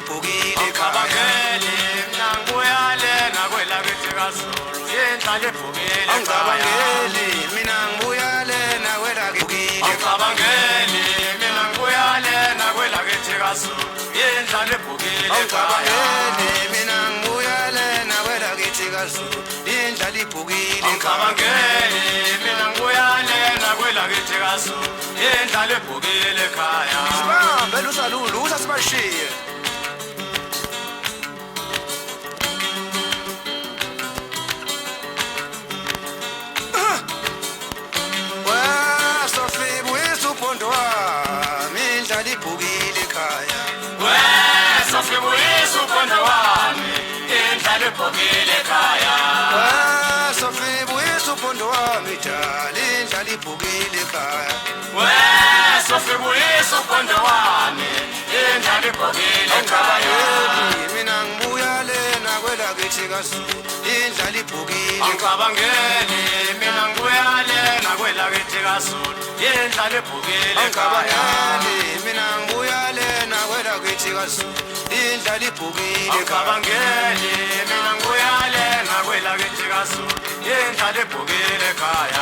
ibhokile Angicabangeli mina ngibuyale nakwelakithi kaZulu yendlala ebhokile angicabangeli mina ngibuyale nakwelakithi Angicabangeli mina ngibuyale nakwelakithi kaZulu yendlala ebhokile angicabangeli mina ngibuyale nakwelakithi kaZulu indlala ibhokile Angicabangeli mina ngibuyale nakwelakithi kaZulu yendlala ebhokile ekhaya sibambe lusalulu usasibashiye wasofibu isuphondo wami indlala ibhokile ekhaya Sofibuyisa uphondo wami indlala ebhokile ekhaya wasofibu isuphondo wami dala indlala ibhokile ekhaya Sofibuyisa uphondo wami indlala ebhokile ekhaya angicabangeli mina ngibuyale nakwelakithi kaZulu indlala ibhokile Angicabangeli mina ngibuyale nakwelakithi kaZulu indlala ebhokile ekhaya angicabangeli mina ngibuyale nakwelakithi kaZulu indlala ibhokile Angicabangeli mina ngibuyale nakwelakithi kaZulu indlala ebhokile ekhaya